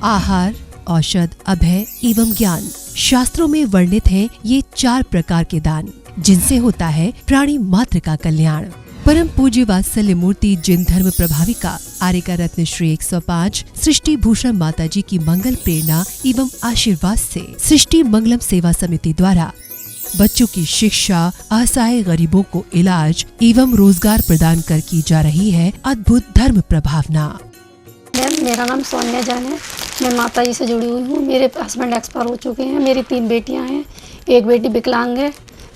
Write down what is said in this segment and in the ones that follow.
आहार, औषध, अभय एवं ज्ञान। शास्त्रों में वर्णित हैं ये 4 प्रकार के दान, जिनसे होता है प्राणी मात्र का कल्याण। परम पूज्य वात्सल्य मूर्ति जिन धर्म प्रभाविका आर्यका रत्न श्री 105 सृष्टि भूषण माता जी की मंगल प्रेरणा एवं आशीर्वाद से सृष्टि मंगलम सेवा समिति द्वारा बच्चों की शिक्षा, असहाय गरीबों को इलाज एवं रोजगार प्रदान कर की जा रही है अद्भुत धर्म प्रभावना। मेरा नाम सोनिया जान है। मैं माता जी से जुड़ी हुई हूँ। मेरे हस्बैंड एक्सपायर हो चुके हैं। मेरी 3 बेटियाँ हैं। एक बेटी विकलांग है,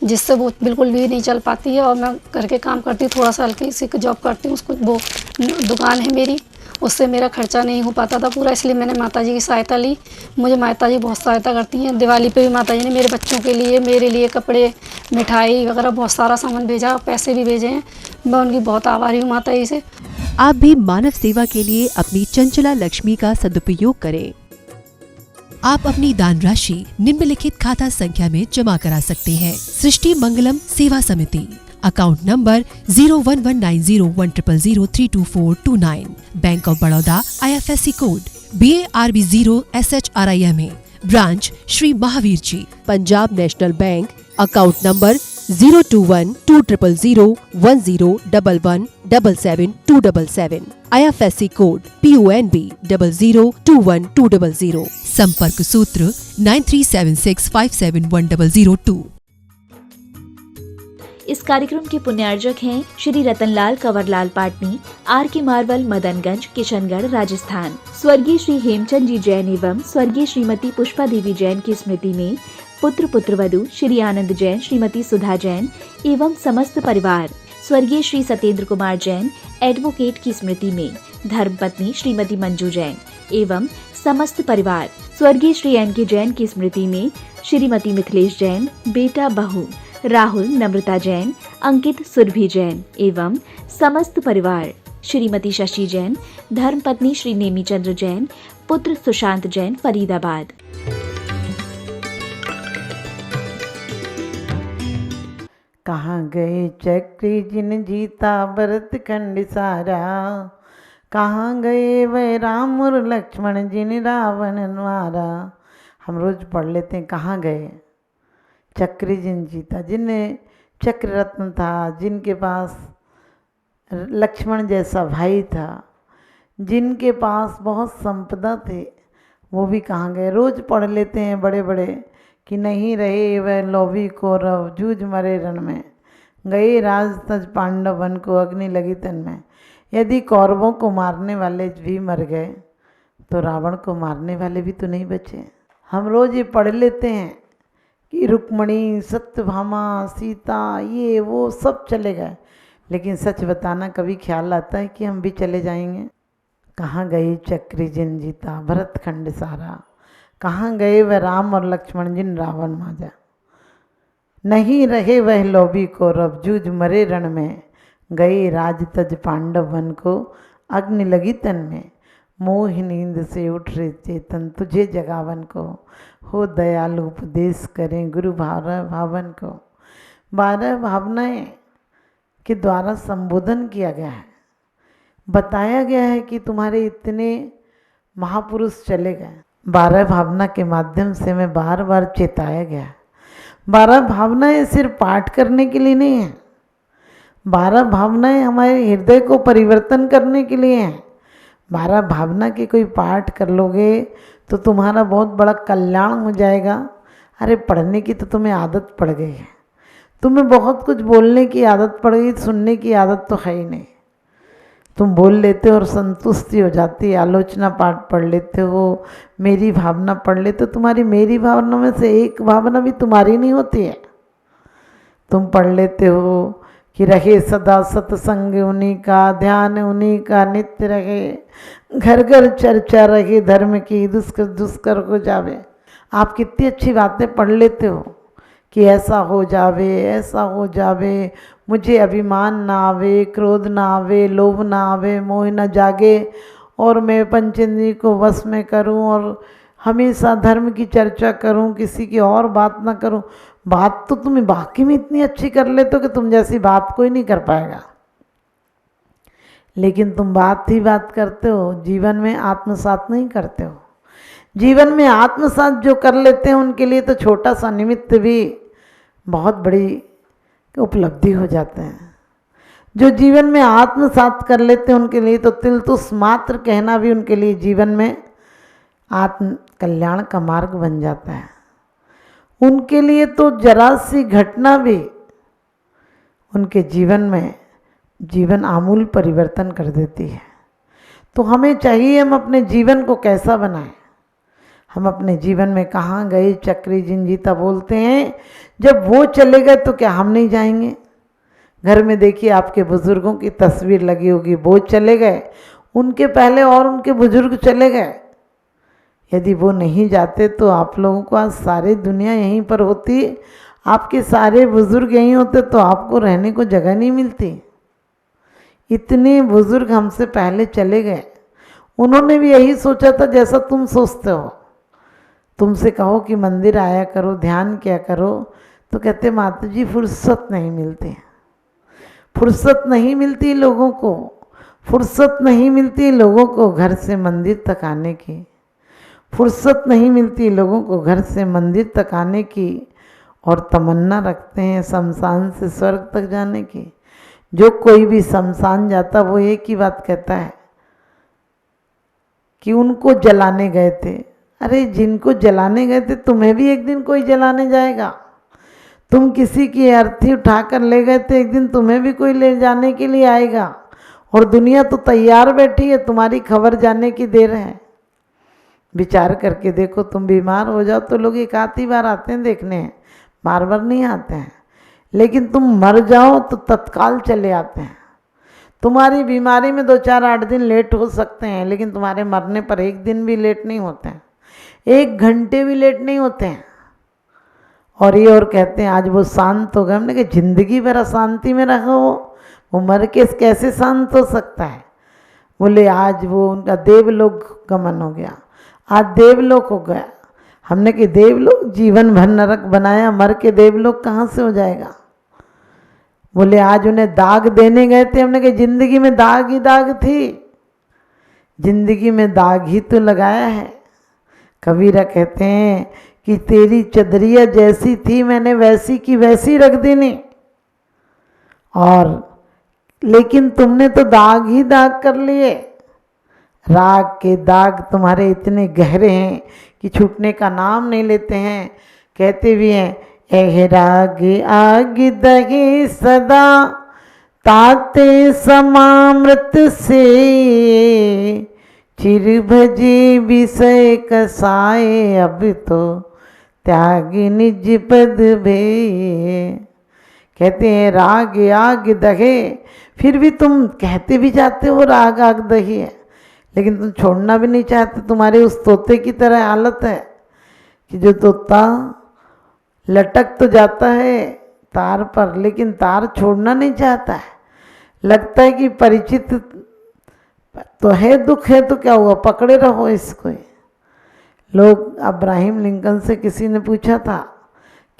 जिससे वो बिल्कुल भी नहीं चल पाती है, और मैं घर के काम करती हूँ, थोड़ा सा हल्की सी जॉब करती हूँ। उसको वो दुकान है मेरी, उससे मेरा खर्चा नहीं हो पाता था पूरा, इसलिए मैंने माता जी की सहायता ली। मुझे माता जी बहुत सहायता करती हैं। दिवाली पे भी माता जी ने मेरे बच्चों के लिए, मेरे लिए कपड़े, मिठाई वगैरह बहुत सारा सामान भेजा, पैसे भी भेजे हैं। मैं उनकी बहुत आभारी हूँ माता जी से। आप भी मानव सेवा के लिए अपनी चंचला लक्ष्मी का सदुपयोग करें। आप अपनी दान राशि निम्नलिखित खाता संख्या में जमा करा सकते हैं। सृष्टि Mangalam Seva Samiti, account number 01190100032429, bank of Baroda, IFSC code BARB 0SHRIMA, branch Shri Mahavir ji, Punjab national bank, account number 0212010117777, IFSC code PONB 0021200, संपर्क सूत्र 9376571002। इस कार्यक्रम के पुण्यार्जक हैं श्री रतनलाल कंवरलाल पाटनी, RK मार्बल, मदनगंज, किशनगढ़, राजस्थान। स्वर्गीय श्री हेमचंद जी जैन एवं स्वर्गीय श्रीमती पुष्पा देवी जैन की स्मृति में पुत्र पुत्रवधू श्री आनंद जैन, श्रीमती सुधा जैन एवं समस्त परिवार। स्वर्गीय श्री सत्येंद्र कुमार जैन एडवोकेट की स्मृति में धर्मपत्नी श्रीमती मंजू जैन एवं समस्त परिवार। स्वर्गीय श्री NK जैन की स्मृति में श्रीमती मिथिलेश जैन, बेटा बहू राहुल नम्रता जैन, अंकित सुरभि जैन एवं समस्त परिवार। श्रीमती शशि जैन, धर्मपत्नी श्री नेमी चंद्र जैन, पुत्र सुशांत जैन, फरीदाबाद। कहाँ गए चक्री जिन जीता भरत खंड सारा, कहाँ गए वह राम और लक्ष्मण जिन रावण मारा। हम रोज पढ़ लेते हैं कहाँ गए चक्री जिन जीता, जिनने चक्र रत्न था, जिनके पास लक्ष्मण जैसा भाई था, जिनके पास बहुत संपदा थे, वो भी कहाँ गए। रोज पढ़ लेते हैं बड़े बड़े कि नहीं रहे वह लोभी कौरव जूझ मरे रण में, गए राज तज पांडव वन को अग्नि लगी तन में। यदि कौरवों को मारने वाले भी मर गए तो रावण को मारने वाले भी तो नहीं बचे। हम रोज ये पढ़ लेते हैं कि रुक्मणी, सत्यभामा, सीता, ये वो सब चले गए, लेकिन सच बताना कभी ख्याल आता है कि हम भी चले जाएंगे। कहाँ गई चक्री जिन जीता भरत खंड सारा, कहाँ गए वह राम और लक्ष्मण जिन रावण माजा। नहीं रहे वह लोभी कौरव जूझ मरे रण में, गए राज तज पांडव वन को अग्नि लगी तन में। मोह नींद से उठ रे चेतन तुझे जगावन को, हो दयालु उपदेश करें गुरु भावन को। 12 भावनाएं के द्वारा संबोधन किया गया है। बताया गया है कि तुम्हारे इतने महापुरुष चले गए। 12 भावना के माध्यम से मैं बार बार चेताया गया है। 12 भावनाएं सिर्फ पाठ करने के लिए नहीं है, 12 भावनाएं हमारे हृदय को परिवर्तन करने के लिए हैं। 12 भावना के कोई पाठ कर लोगे तो तुम्हारा बहुत बड़ा कल्याण हो जाएगा। अरे पढ़ने की तो तुम्हें आदत पड़ गई है, तुम्हें बहुत कुछ बोलने की आदत पड़ गई, सुनने की आदत तो है ही नहीं। तुम बोल लेते हो और संतुष्टि हो जाती है। आलोचना पाठ पढ़ लेते हो, मेरी भावना पढ़ लेते हो, तुम्हारी मेरी भावना में से एक भावना भी तुम्हारी नहीं होती है। तुम पढ़ लेते हो कि रहे सदा सत्संग उन्हीं का, ध्यान उन्हीं का नित्य रहे, घर घर चर्चा रहे धर्म की, दुष्कर दुष्कर हो जावे। आप कितनी अच्छी बातें पढ़ लेते हो कि ऐसा हो जावे, ऐसा हो जावे, मुझे अभिमान ना आवे, क्रोध ना आवे, लोभ ना आवे, मोह न जागे, और मैं पंचेंद्रिय को वश में करूं और हमेशा धर्म की चर्चा करूं, किसी की और बात ना करूं। बात तो तुम्हें बाकी में इतनी अच्छी कर लेते हो कि तुम जैसी बात कोई नहीं कर पाएगा, लेकिन तुम बात ही बात करते हो, जीवन में आत्मसात नहीं करते हो। जीवन में आत्मसात जो कर लेते हैं उनके लिए तो छोटा सा निमित्त भी बहुत बड़ी उपलब्धि हो जाते हैं। जो जीवन में आत्मसात कर लेते हैं उनके लिए तो तिलतुस मात्र कहना भी उनके लिए जीवन में आत्म कल्याण का मार्ग बन जाता है। उनके लिए तो जरा सी घटना भी उनके जीवन में जीवन आमूल परिवर्तन कर देती है। तो हमें चाहिए हम अपने जीवन को कैसा बनाएं। हम अपने जीवन में कहाँ गए चक्री जिनजीता बोलते हैं, जब वो चले गए तो क्या हम नहीं जाएंगे। घर में देखिए आपके बुजुर्गों की तस्वीर लगी होगी, वो चले गए, उनके पहले और उनके बुजुर्ग चले गए। यदि वो नहीं जाते तो आप लोगों को आज सारी दुनिया यहीं पर होती, आपके सारे बुजुर्ग यहीं होते तो आपको रहने को जगह नहीं मिलती। इतने बुजुर्ग हमसे पहले चले गए। उन्होंने भी यही सोचा था जैसा तुम सोचते हो। तुमसे कहो कि मंदिर आया करो, ध्यान किया करो, तो कहते माता जी फुर्सत नहीं मिलती, फुर्सत नहीं मिलती लोगों को, फुर्सत नहीं मिलती लोगों को घर से मंदिर तक आने की, फुर्सत नहीं मिलती लोगों को घर से मंदिर तक आने की। और तमन्ना रखते हैं शमशान से स्वर्ग तक जाने की। जो कोई भी शमशान जाता वो एक ही बात कहता है कि उनको जलाने गए थे। अरे जिनको जलाने गए थे तुम्हें भी एक दिन कोई जलाने जाएगा। तुम किसी की अर्थी उठाकर ले गए थे, एक दिन तुम्हें भी कोई ले जाने के लिए आएगा। और दुनिया तो तैयार बैठी है, तुम्हारी खबर जाने की देर है। विचार करके देखो, तुम बीमार हो जाओ तो लोग एक आधी बार आते हैं देखने, बार बार नहीं आते हैं। लेकिन तुम मर जाओ तो तत्काल चले आते हैं। तुम्हारी बीमारी में 2-4-8 दिन लेट हो सकते हैं, लेकिन तुम्हारे मरने पर एक दिन भी लेट नहीं होते हैं, 1 घंटे भी लेट नहीं होते हैं। और ये और कहते हैं आज वो शांत हो गए। हमने कहा जिंदगी भर अशांति में रहा वो मर के कैसे शांत हो सकता है। बोले आज वो उनका देवलोक गमन हो गया, आज देवलोक हो गया। हमने कि देवलोक जीवन भर नरक बनाया, मर के देवलोक कहाँ से हो जाएगा। बोले आज उन्हें दाग देने गए थे। हमने कहा जिंदगी में दाग ही दाग थी, जिंदगी में दाग ही तो लगाया है। कबीरा कहते हैं कि तेरी चदरिया जैसी थी मैंने वैसी की वैसी रख देनी, और लेकिन तुमने तो दाग ही दाग कर लिए। राग के दाग तुम्हारे इतने गहरे हैं कि छूटने का नाम नहीं लेते हैं। कहते भी हैं एह राग आग दहे सदा ताते समामृत से, चिर भजे विषय कसाए अब तो त्यागी निज पद भे। कहते हैं राग आग दहे, फिर भी तुम कहते भी जाते हो राग आग दही है, लेकिन तुम छोड़ना भी नहीं चाहते। तुम्हारे उस तोते की तरह हालत है कि जो तोता लटक तो जाता है तार पर, लेकिन तार छोड़ना नहीं चाहता है। लगता है कि परिचित तो है, दुख है तो क्या हुआ, पकड़े रहो इसको। लोग अब्राहम लिंकन से किसी ने पूछा था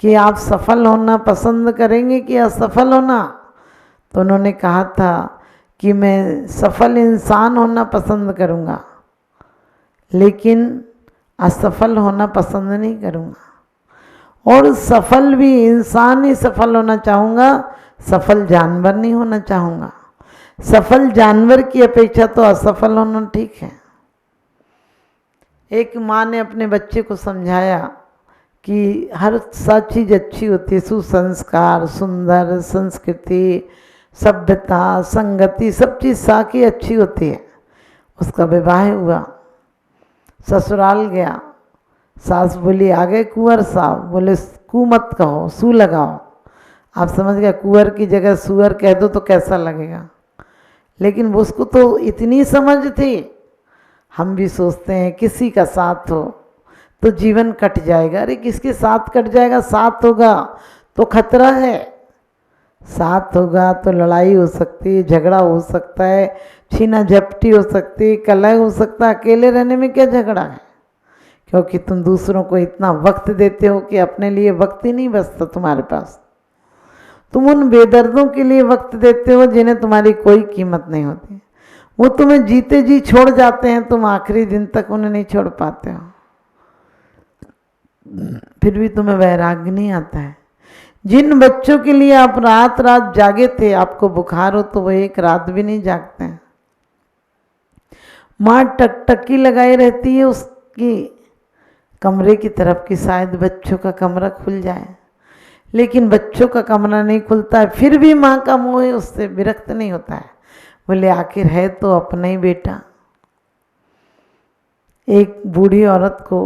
कि आप सफल होना पसंद करेंगे कि असफल होना, तो उन्होंने कहा था कि मैं सफल इंसान होना पसंद करूँगा, लेकिन असफल होना पसंद नहीं करूँगा। और सफल भी इंसान ही सफल होना चाहूँगा, सफल जानवर नहीं होना चाहूँगा। सफल जानवर की अपेक्षा तो असफल होना ठीक है। एक माँ ने अपने बच्चे को समझाया कि हर सब चीज़ अच्छी होती है, सुसंस्कार, सुंदर संस्कृति, सभ्यता, संगति, सब चीज़ साकी अच्छी होती है। उसका विवाह हुआ, ससुराल गया, सास बोली आ गए कुंवर साहब। बोले कू मत कहो, सू लगाओ। आप समझ गए, कुंवर की जगह सुअर कह दो तो कैसा लगेगा। लेकिन उसको तो इतनी समझ थी। हम भी सोचते हैं किसी का साथ हो तो जीवन कट जाएगा। अरे किसके साथ कट जाएगा, साथ होगा तो खतरा है, साथ होगा तो लड़ाई हो सकती है, झगड़ा हो सकता है, छीना झपटी हो सकती है, कलह हो सकता है। अकेले रहने में क्या झगड़ा है, क्योंकि तुम दूसरों को इतना वक्त देते हो कि अपने लिए वक्त ही नहीं बचता तुम्हारे पास। तुम उन बेदर्दों के लिए वक्त देते हो जिन्हें तुम्हारी कोई कीमत नहीं होती। वो तुम्हें जीते जी छोड़ जाते हैं, तुम आखिरी दिन तक उन्हें नहीं छोड़ पाते हो, फिर भी तुम्हें वैराग्य नहीं आता है। जिन बच्चों के लिए आप रात रात जागे थे, आपको बुखार हो तो वो एक रात भी नहीं जागते हैं। माँ टकटकी लगाई रहती है उसकी कमरे की तरफ कि शायद बच्चों का कमरा खुल जाए, लेकिन बच्चों का कमरा नहीं खुलता है। फिर भी माँ का मोह उससे विरक्त नहीं होता है। बोले आखिर है तो अपना ही बेटा। एक बूढ़ी औरत को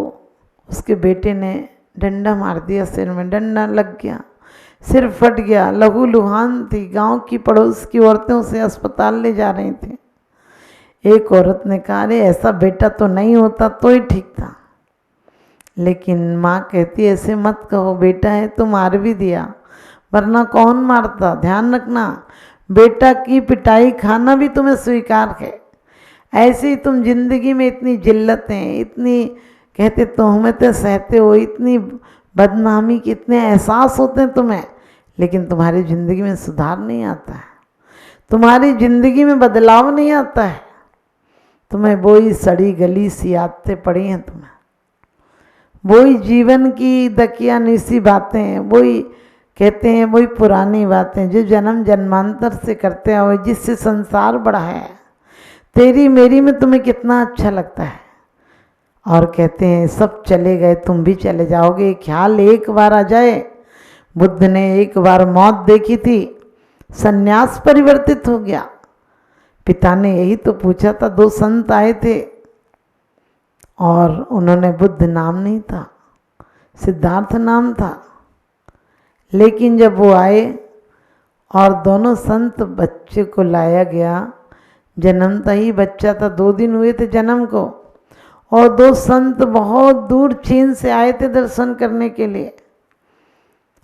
उसके बेटे ने डंडा मार दिया, सिर में डंडा लग गया, सिर फट गया, लहू लुहान थी। गांव की पड़ोस की औरतें उसे अस्पताल ले जा रही थी। एक औरत ने कहा अरे ऐसा बेटा तो नहीं होता तो ही ठीक था, लेकिन माँ कहती ऐसे मत कहो, बेटा है तो मार भी दिया, वरना कौन मारता। ध्यान रखना, बेटा की पिटाई खाना भी तुम्हें स्वीकार है। ऐसे ही तुम जिंदगी में इतनी जिल्लतें, इतनी कहते तोहमतें सहते हो, इतनी बदनामी के इतने एहसास होते हैं तुम्हें, लेकिन तुम्हारी ज़िंदगी में सुधार नहीं आता है, तुम्हारी ज़िंदगी में बदलाव नहीं आता है। तुम्हें वही सड़ी गली सी आदतें पड़ी हैं, तुम्हें वही जीवन की दकियानुसी बातें, वही कहते हैं वही पुरानी बातें जो जन्म जन्मांतर से करते हुए, जिससे संसार बड़ा है। तेरी मेरी में तुम्हें कितना अच्छा लगता है, और कहते हैं सब चले गए तुम भी चले जाओगे। ख्याल एक बार आ जाए। बुद्ध ने एक बार मौत देखी थी, सन्यास परिवर्तित हो गया। पिता ने यही तो पूछा था, दो संत आए थे और उन्होंने बुद्ध नाम नहीं था, सिद्धार्थ नाम था, लेकिन जब वो आए और दोनों संत बच्चे को लाया गया, जन्मता ही बच्चा था, 2 दिन हुए थे जन्म को, और 2 संत बहुत दूर चीन से आए थे दर्शन करने के लिए।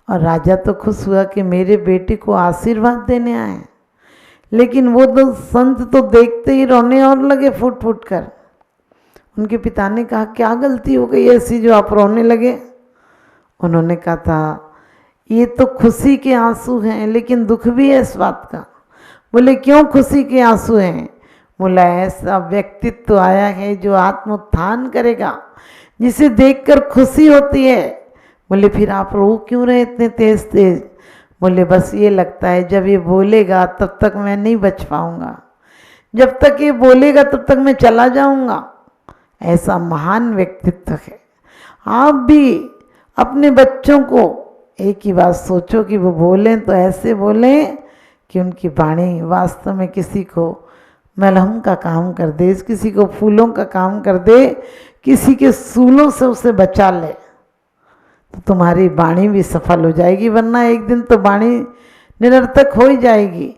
और राजा तो खुश हुआ कि मेरे बेटे को आशीर्वाद देने आए, लेकिन वो 2 संत तो देखते ही रोने और लगे फूट फूट कर। उनके पिता ने कहा क्या गलती हो गई ऐसी जो आप रोने लगे? उन्होंने कहा था ये तो खुशी के आंसू हैं, लेकिन दुख भी है इस बात का। बोले क्यों खुशी के आंसू हैं? बोला ऐसा व्यक्तित्व आया है जो आत्मोत्थान करेगा, जिसे देखकर खुशी होती है। बोले फिर आप रो क्यों रहे इतने तेज तेज? बोले बस ये लगता है जब ये बोलेगा तब तक मैं नहीं बच पाऊंगा, जब तक ये बोलेगा तब तक मैं चला जाऊंगा। ऐसा महान व्यक्तित्व है। आप भी अपने बच्चों को एक ही बात सोचो कि वो बोलें तो ऐसे बोलें कि उनकी वाणी वास्तव में किसी को मलहम का काम कर दे, किसी को फूलों का काम कर दे, किसी के सूलों से उसे बचा ले, तो तुम्हारी वाणी भी सफल हो जाएगी। वरना एक दिन तो वाणी निरर्थक हो ही जाएगी।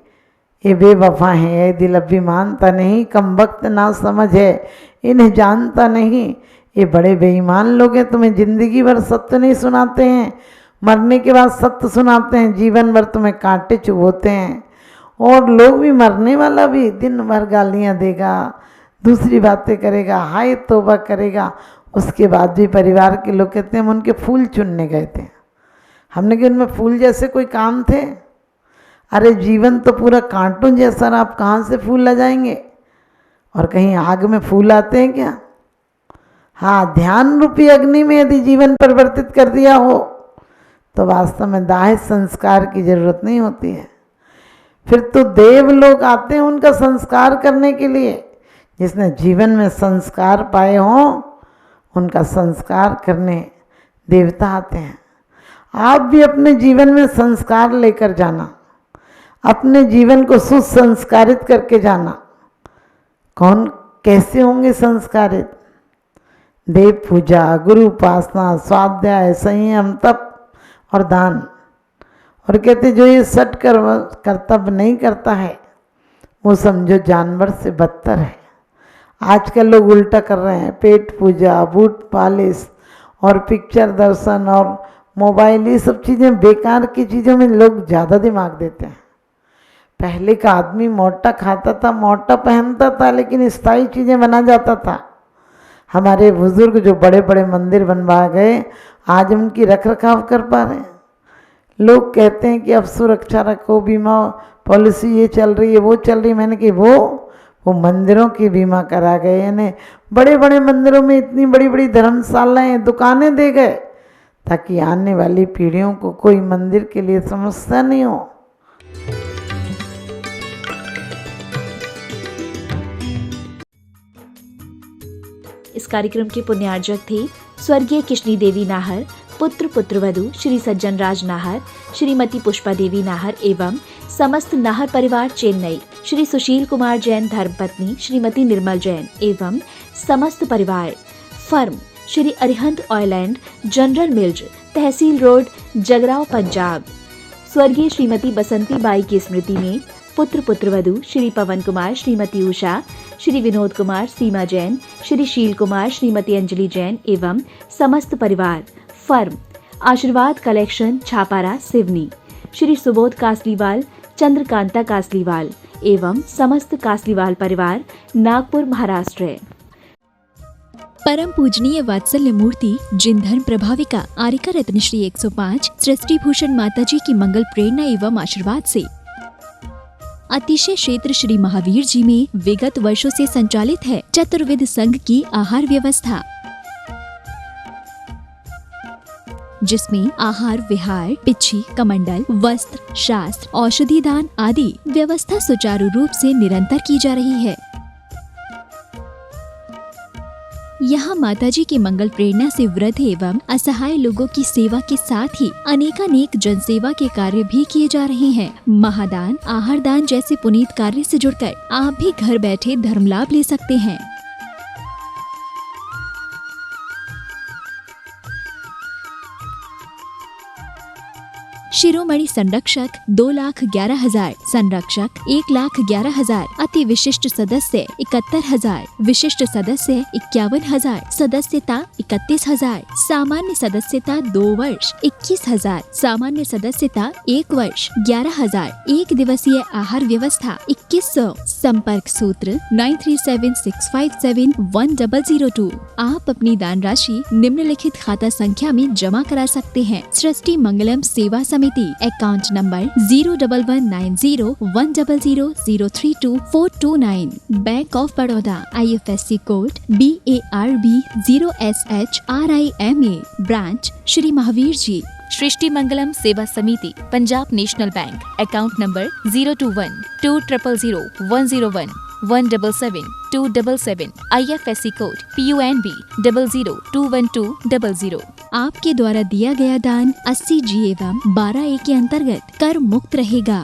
ये बेवफा हैं, ये दिल अभी मानता नहीं, कम वक्त ना समझ है इन्हें जानता नहीं। ये बड़े बेईमान लोग हैं, तुम्हें जिंदगी भर सत्य नहीं सुनाते हैं, मरने के बाद सत्य सुनाते हैं, जीवन भर तुम्हें कांटे चुभोते हैं। और लोग भी, मरने वाला भी दिन भर गालियाँ देगा, दूसरी बातें करेगा, हाय तौबा करेगा। उसके बाद भी परिवार के लोग कहते हैं हम उनके फूल चुनने गए थे। हमने कि उनमें फूल जैसे कोई काम थे? अरे जीवन तो पूरा कांटों जैसा, आप कहाँ से फूल ला जाएंगे? और कहीं आग में फूल आते हैं क्या? हाँ, ध्यान रूपी अग्नि में यदि जीवन परिवर्तित कर दिया हो तो वास्तव में दाह संस्कार की जरूरत नहीं होती है। फिर तो देव लोग आते हैं उनका संस्कार करने के लिए। जिसने जीवन में संस्कार पाए हों उनका संस्कार करने देवता आते हैं। आप भी अपने जीवन में संस्कार लेकर जाना, अपने जीवन को सुसंस्कारित करके जाना। कौन कैसे होंगे संस्कारित? देव पूजा, गुरु उपासना, स्वाध्याय, संयम, तप और दान। और कहते जो ये सट कर्तव्य नहीं करता है वो समझो जानवर से बदतर है। आजकल लोग उल्टा कर रहे हैं, पेट पूजा, बूट पालिश और पिक्चर दर्शन और मोबाइल, ये सब चीज़ें बेकार की चीज़ों में लोग ज़्यादा दिमाग देते हैं। पहले का आदमी मोटा खाता था, मोटा पहनता था, लेकिन स्थायी चीज़ें बना जाता था। हमारे बुजुर्ग जो बड़े बड़े मंदिर बनवा गए, आज उनकी रख रखाव कर पा रहे हैं? लोग कहते हैं कि अब सुरक्षा रखो, बीमा पॉलिसी ये चल रही है वो चल रही है। मैंने कही वो वो मंदिरों की बीमा करा गए, यानी बड़े बड़े मंदिरों में इतनी बड़ी बड़ी धर्मशालाएं, दुकानें दे गए ताकि आने वाली पीढ़ियों को कोई मंदिर के लिए समस्या नहीं हो। इस कार्यक्रम के पुण्यार्जक थे स्वर्गीय किशनी देवी नाहर, पुत्र पुत्रवधू श्री सज्जन राज नाहर, श्रीमती पुष्पा देवी नाहर एवं समस्त नाहर परिवार चेन्नई, श्री सुशील कुमार जैन धर्मपत्नी श्रीमती निर्मल जैन एवं समस्त परिवार। Firm Shri Arihant oil and general mills, तहसील रोड, जगराव, पंजाब। स्वर्गीय श्रीमती बसंती बाई की स्मृति में पुत्र पुत्रवधू श्री पवन कुमार, श्रीमती उषा, श्री विनोद कुमार, सीमा जैन, श्री शील कुमार, श्रीमती अंजलि जैन एवं समस्त परिवार। फर्म आशीर्वाद कलेक्शन, छापारा, सिवनी। श्री सुबोध कासलीवाल, चंद्रकांता कासलीवाल एवं समस्त कासलीवाल परिवार, नागपुर, महाराष्ट्र। परम पूजनीय वात्सल्य मूर्ति जिन धर्म प्रभाविका आरिका रत्नश्री 105 सृष्टि भूषण माताजी की मंगल प्रेरणा एवं आशीर्वाद से अतिशय क्षेत्र श्री महावीर जी में विगत वर्षों से संचालित है चतुर्विध संघ की आहार व्यवस्था, जिसमें आहार विहार, पिच्छी, कमंडल, वस्त्र, शास्त्र, औषधि दान आदि व्यवस्था सुचारू रूप से निरंतर की जा रही है। यहाँ माताजी की मंगल प्रेरणा से वृद्ध एवं असहाय लोगों की सेवा के साथ ही अनेकानेक जनसेवा के कार्य भी किए जा रहे हैं। महादान, आहार दान जैसे पुनीत कार्य से जुड़कर आप भी घर बैठे धर्म लाभ ले सकते हैं। शिरोमणि संरक्षक 2,11,000, संरक्षक 1,11,000, अति विशिष्ट सदस्य 71,000, विशिष्ट सदस्य 51,000, सदस्यता 31,000, सामान्य सदस्यता 2 वर्ष 21,000, सामान्य सदस्यता 1 वर्ष 11,000, एक दिवसीय आहार व्यवस्था 2100। संपर्क सूत्र 9376571002। आप अपनी दान राशि निम्नलिखित खाता संख्या में जमा करा सकते हैं। सृष्टि Mangalam Seva Samiti, account number 011901000032429, bank of Baroda, IFSC code BARB 0SHRIMA, branch Shri Mahavir ji. Srishti Mangalam Seva Samiti, Punjab national bank, account number 021-20010177-277, IFSC code PUNB 0021200। आपके द्वारा दिया गया दान 80G एवं 12A के अंतर्गत कर मुक्त रहेगा।